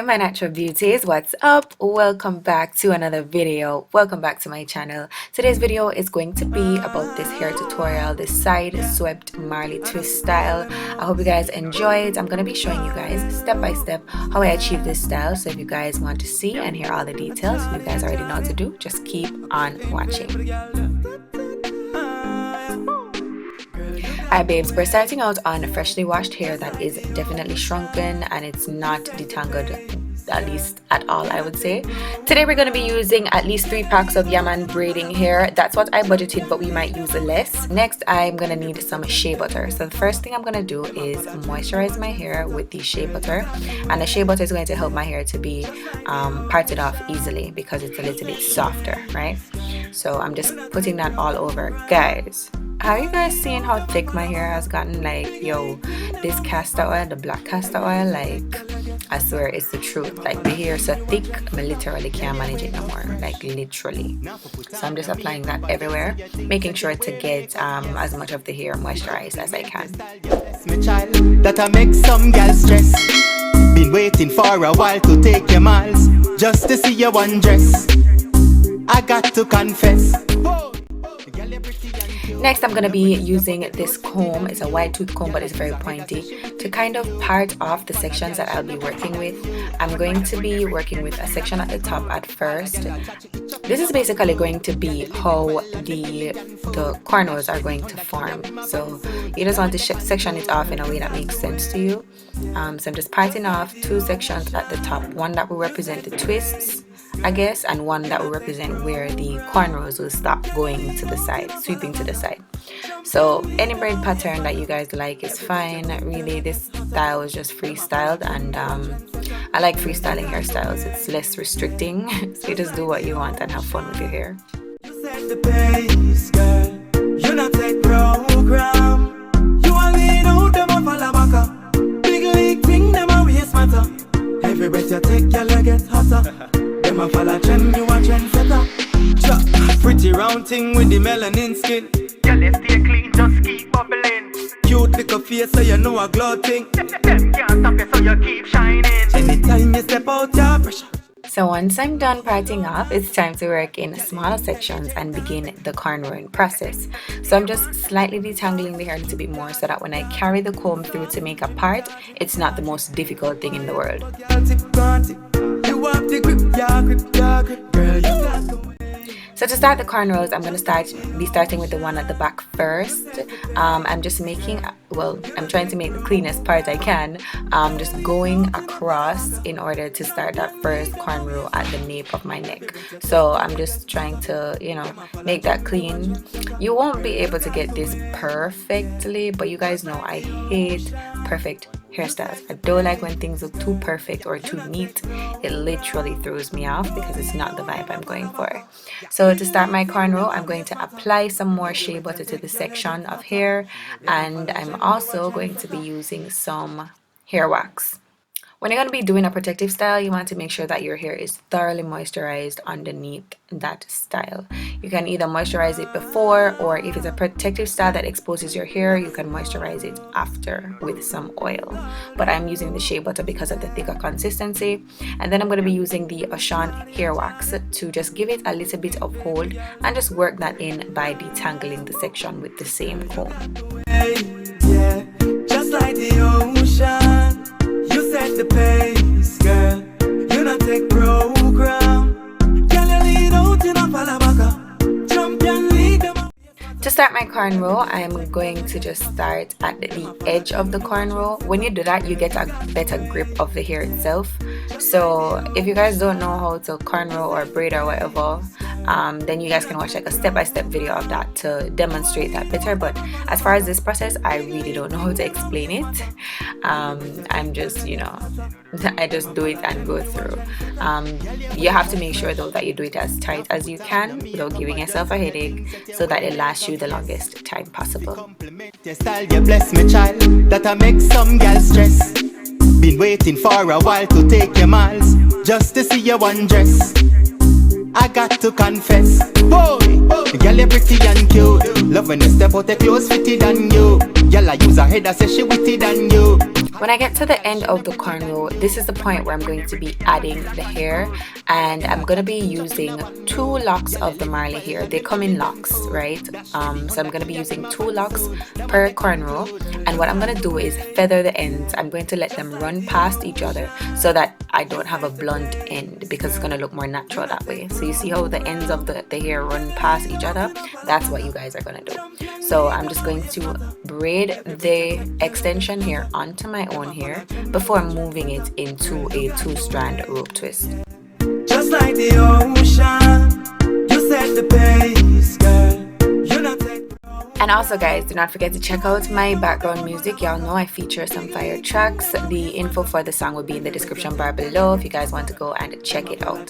my natural beauties, what's up? Welcome back to another video. Welcome back to my channel. Today's video is going to be about this hair tutorial, this side swept Marley twist style. I hope you guys enjoy it. I'm going to be showing you guys step by step how I achieve this style. So if you guys want to see and hear all the details, you guys already know what to do. Just keep on watching. Alright babes, we're starting out on freshly washed hair that is definitely shrunken and it's not detangled, at least at all, I would say. Today we're going to be using at least 3 packs of Yaman braiding hair. That's what I budgeted, but we might use less. Next I'm going to need some shea butter. So the first thing I'm going to do is moisturize my hair with the shea butter, and the shea butter is going to help my hair to be parted off easily because it's a little bit softer, right? So I'm just putting that all over. Guys, have you guys seen how thick my hair has gotten? Like, yo, this castor oil, the black castor oil, like, I swear it's the truth. Like, the hair is so thick, I literally can't manage it no more. Like, literally. So I'm just applying that everywhere, making sure to get as much of the hair moisturized as I can. That I make some girls stress. Been waiting for a while to take your miles just to see your one dress. I got to confess. Next, I'm going to be using this comb. It's a wide tooth comb, but it's very pointy, to kind of part off the sections that I'll be working with. I'm going to be working with a section at the top at first. This is basically going to be how the cornrows are going to form. So you just want to section it off in a way that makes sense to you. So I'm just parting off 2 sections at the top. One that will represent the twists, I guess, and one that will represent where the cornrows will stop going to the side, sweeping to the side. So any braid pattern that you guys like is fine. Really, this style is just freestyled, and I like freestyling hairstyles. It's less restricting, so you just do what you want and have fun with your hair. You set the pace, girl. You not take program. You are lead out them up a labaka. Big league thing them a waste matter. Every breath you take, your get hotter. Them a follow trend, you a trendsetter. Pretty round thing with the melanin skin. Yeah, let's stay clean, just keep bubbling. Cute little face, so you know a glow thing. Them can't stop you, so you keep shining. Anytime you step out, your pressure. So once I'm done parting off, it's time to work in smaller sections and begin the cornrowing process. So I'm just slightly detangling the hair a little bit more so that when I carry the comb through to make a part, it's not the most difficult thing in the world. So to start the cornrows, I'm going to be starting with the one at the back first. I'm just making, well, I'm trying to make the cleanest part I can. Just going across in order to start that first cornrow at the nape of my neck. So I'm just trying to, you know, make that clean. You won't be able to get this perfectly, but you guys know I hate perfect hairstyles. I don't like when things look too perfect or too neat. It literally throws me off because it's not the vibe I'm going for. So to start my cornrow, I'm going to apply some more shea butter to the section of hair, and I'm also going to be using some hair wax. When you're going to be doing a protective style, you want to make sure that your hair is thoroughly moisturized underneath that style. You can either moisturize it before, or if it's a protective style that exposes your hair, you can moisturize it after with some oil. But I'm using the shea butter because of the thicker consistency. And then I'm going to be using the Ashan hair wax to just give it a little bit of hold and just work that in by detangling the section with the same comb. Hey, yeah, just like the ocean. You set the pace, girl. You not take program. Girl, you lead out in a palabaka. Champion lead them. To start my cornrow, I'm going to just start at the edge of the cornrow. When you do that, you get a better grip of the hair itself. So if you guys don't know how to cornrow or braid or whatever, then you guys can watch like a step-by-step video of that to demonstrate that better. But as far as this process, I really don't know how to explain it. I'm just, you know, I just do it and go through. You have to make sure though that you do it as tight as you can without giving yourself a headache, so that it lasts you the longest time possible. Your style, you bless me, child, that I make some girls stress. Been waiting for a while to take your miles just to see your one dress. I got to confess, boy, the girl you pretty and cute. Love when you step out the clothes fitted on you. Girl I use her head, I say she witty than you. When I get to the end of the cornrow, this is the point where I'm going to be adding the hair, and I'm going to be using 2 locks of the Marley hair. They come in locks, right? So I'm going to be using 2 locks per cornrow, and what I'm going to do is feather the ends. I'm going to let them run past each other so that I don't have a blunt end, because it's going to look more natural that way. So you see how the ends of the hair run past each other? That's what you guys are going to do. So I'm just going to braid the extension hair onto my own hair before moving it into a 2-strand rope twist. Just like the ocean, you set the pace, girl. You not take. And also guys, do not forget to check out my background music. Y'all know I feature some fire tracks. The info for the song will be in the description bar below if you guys want to go and check it out.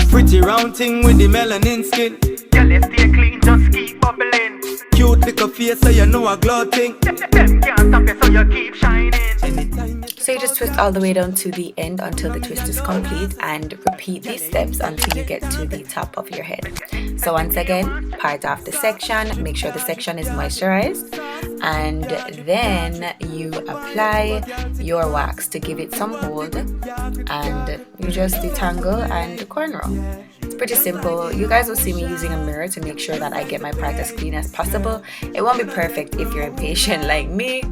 Pretty round thing with the melanin skin. Yeah, let's stay clean, just keep bubbling. Cute little face, so you know a glow thing. Them can't stop you, so you keep shining. So you just twist all the way down to the end until the twist is complete, and repeat these steps until you get to the top of your head. So once again, part off the section, make sure the section is moisturized, and then you apply your wax to give it some hold, and you just detangle and cornrow. It's pretty simple. You guys will see me using a mirror to make sure that I get my part as clean as possible. It won't be perfect if you're impatient like me,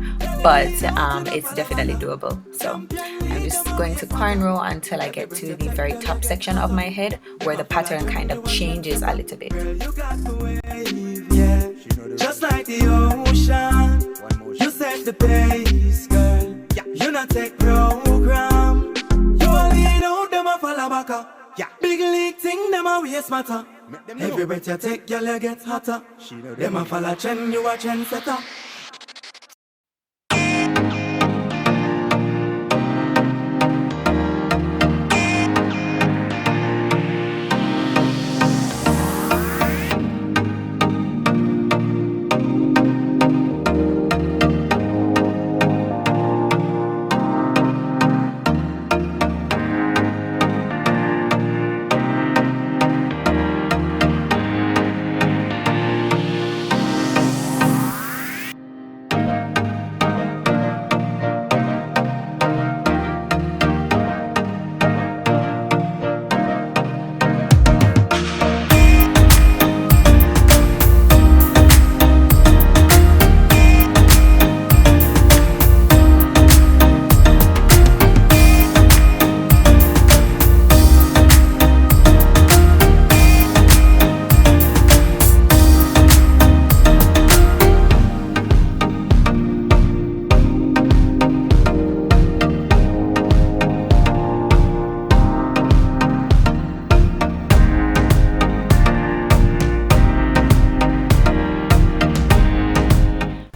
but it's definitely doable. So I'm just going to cornrow until I get to the very top section of my head where the pattern kind of changes a little bit. Yeah, just like the ocean, you set the pace, girl. You not take program. You a lead out, them a follow back up. Big league thing, them a waste matter. Every breath you take, girl, you get hotter. Them a follow trend, you a trendsetter.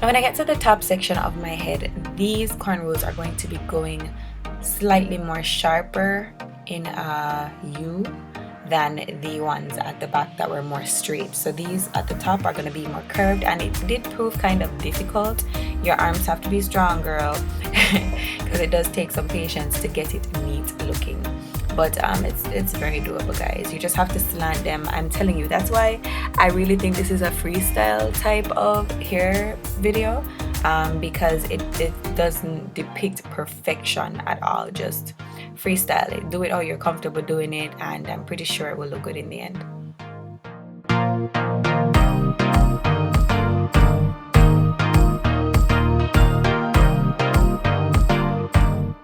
When I get to the top section of my head, these cornrows are going to be going slightly more sharper in a U than the ones at the back that were more straight. So these at the top are going to be more curved, and it did prove kind of difficult. Your arms have to be strong, girl, because it does take some patience to get it neat looking. But it's very doable, guys. You just have to slant them. I'm telling you, that's why I really think this is a freestyle type of hair video, because it doesn't depict perfection at all. Just freestyle it, do it how you're comfortable doing it, and I'm pretty sure it will look good in the end.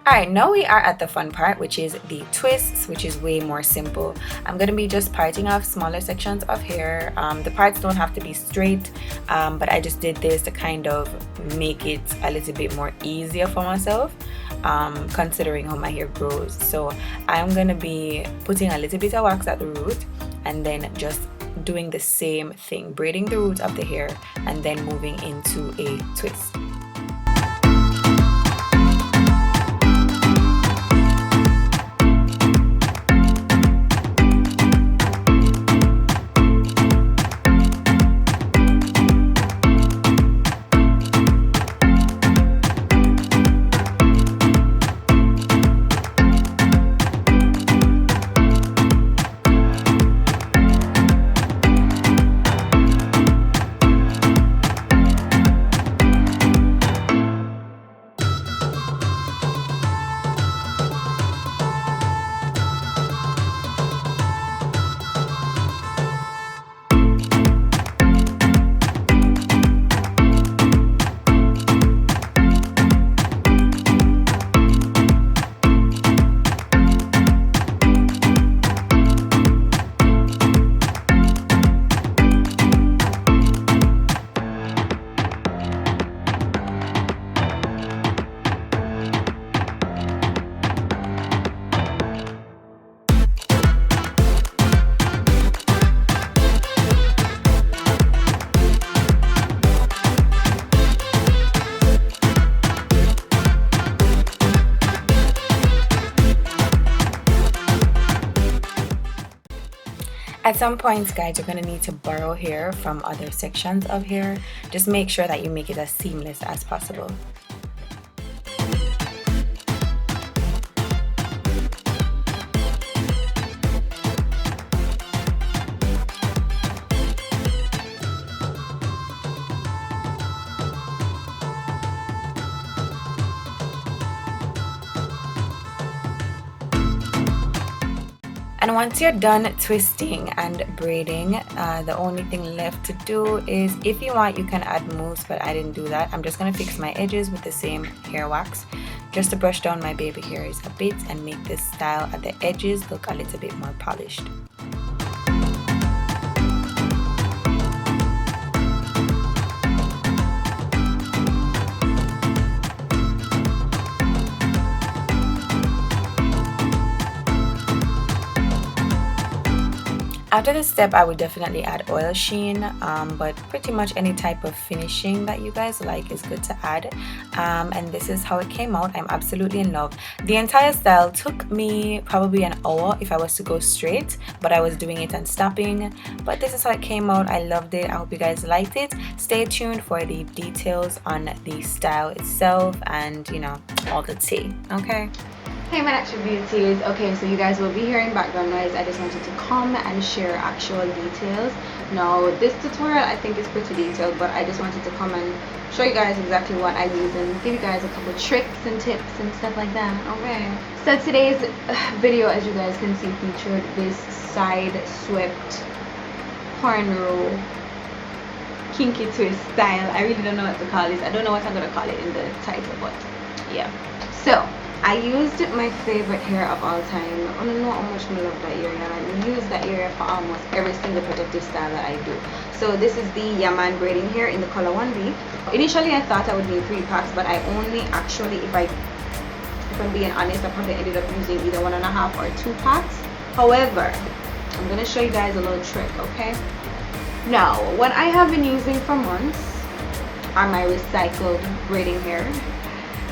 Alright, now we are at the fun part, which is the twists, which is way more simple. I'm going to be just parting off smaller sections of hair. The parts don't have to be straight, but I just did this to kind of make it a little bit more easier for myself, considering how my hair grows. So I'm going to be putting a little bit of wax at the root, and then just doing the same thing, braiding the root of the hair and then moving into a twist. At some points, guys, you're going to need to borrow hair from other sections of hair. Just make sure that you make it as seamless as possible. And once you're done twisting and braiding, the only thing left to do is, if you want, you can add mousse, but I didn't do that. I'm just going to fix my edges with the same hair wax just to brush down my baby hairs a bit and make this style at the edges look a little bit more polished. After this step, I would definitely add oil sheen, but pretty much any type of finishing that you guys like is good to add. And this is how it came out. I'm absolutely in love. The entire style took me probably an hour if I was to go straight, but I was doing it and stopping. But this is how it came out. I loved it. I hope you guys liked it. Stay tuned for the details on the style itself and, you know, all the tea. Okay. Hey my natural beauties, okay, so you guys will be hearing background noise. I just wanted to come and share actual details. Now this tutorial I think is pretty detailed, but I just wanted to come and show you guys exactly what I use and give you guys a couple tricks and tips and stuff like that. Okay, so today's video, as you guys can see, featured this side swept cornrow kinky twist style. I really don't know what to call this. I don't know what I'm gonna call it in the title, but yeah. So I used my favorite hair of all time. I don't know how much I love that area. I use that area for almost every single protective style that I do. So this is the Yaman braiding hair in the color 1B. Initially I thought I would need 3 packs, but I only actually, if I'm being honest, I probably ended up using either 1.5 or 2 packs. However, I'm gonna show you guys a little trick, okay? Now, what I have been using for months are my recycled braiding hair.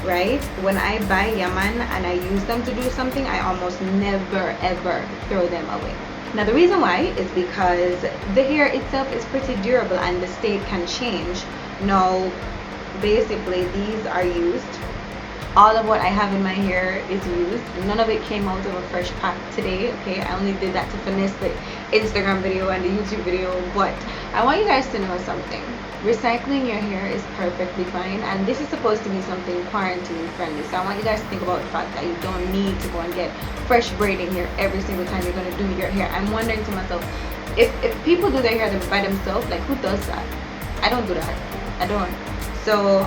Right, when I buy Yaman and I use them to do something, I almost never ever throw them away. Now the reason why is because the hair itself is pretty durable and the state can change. Now basically these are used. All of what I have in my hair is used. None of it came out of a fresh pack today, okay? I only did that to finesse the Instagram video and the YouTube video, but I want you guys to know something. Recycling your hair is perfectly fine, and this is supposed to be something quarantine friendly. So I want you guys to think about the fact that you don't need to go and get fresh braiding hair every single time you're going to do your hair. I'm wondering to myself, if people do their hair by themselves, like who does that? I don't do that. I don't. So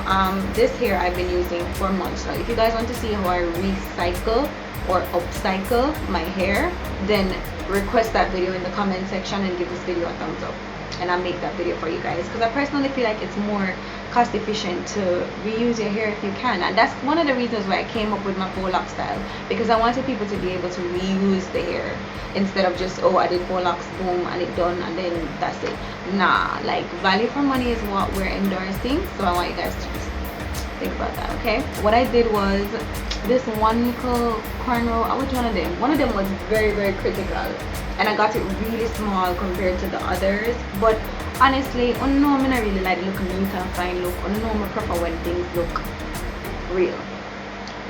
this hair I've been using for months now. If you guys want to see how I recycle or upcycle my hair, then request that video in the comment section and give this video a thumbs up, and I'll make that video for you guys, because I personally feel like it's more cost efficient to reuse your hair if you can. And that's one of the reasons why I came up with my full lock style, because I wanted people to be able to reuse the hair instead of just, oh, I did 4 locks, boom, and it done, and then that's it. Nah, like value for money is what we're endorsing, so I want you guys to just think about that, okay? What I did was this one little cornrow, which one of them? One of them was very, very critical, and I got it really small compared to the others. But honestly, I know I really like the look of neat and fine look. I know I prefer when things look real,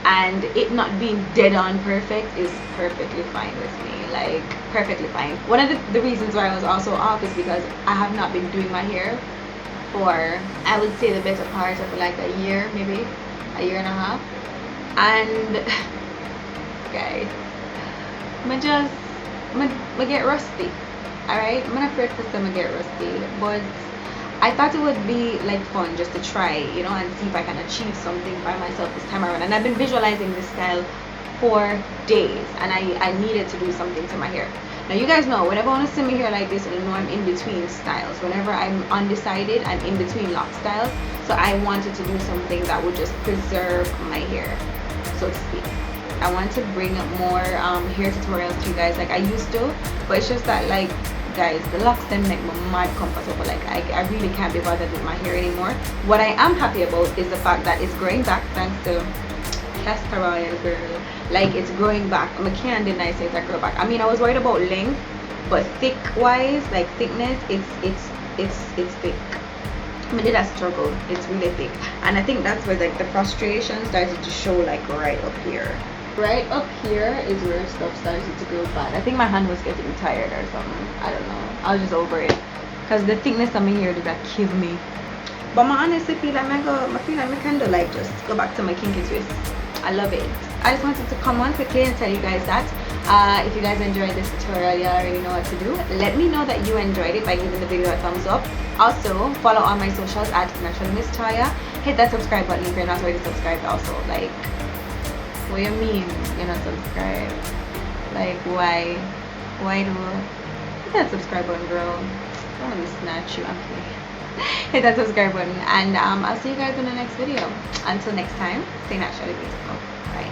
and it not being dead on perfect is perfectly fine with me, like perfectly fine. One of the reasons why I was also off is because I have not been doing my hair for, I would say, the better part of like a year, maybe a year and a half. And guys, I get rusty. Alright, I'm not afraid for them to get rusty, but I thought it would be like fun just to try, you know, and see if I can achieve something by myself this time around. And I've been visualizing this style for days, and I needed to do something to my hair. Now you guys know, whenever I want to see my hair like this, you know I'm in between styles. Whenever I'm undecided, I'm in between lock styles. So I wanted to do something that would just preserve my hair, so to speak. I want to bring more hair tutorials to you guys like I used to, but it's just that, like, guys, the locks then make me mad comfortable. Like I really can't be bothered with my hair anymore. What I am happy about is the fact that it's growing back thanks to castor oil, girl. Like, it's growing back. I can't deny it's a grow back. I mean, I was worried about length, but thick wise, like thickness, it's thick. I did a struggle. It's really thick, and I think that's where like the frustration started to show, like right up here. Right up here is where stuff started to go bad. I think my hand was getting tired or something. I don't know. I was just over it because the thickness of my hair did that kill me. But I honestly feel like I feel like I can do like just go back to my kinky twist. I love it. I just wanted to come on quickly and tell you guys that if you guys enjoyed this tutorial, you already know what to do. Let me know that you enjoyed it by giving the video a thumbs up. Also, follow all my socials at NaturallyMsToya. Hit that subscribe button if you're not already subscribed. Also, like, what you mean you're not subscribed? Like, why do hit that subscribe button, girl? I don't want to snatch you. Okay. Hit that subscribe button, and I'll see you guys in the next video. Until next time, stay naturally beautiful. Bye.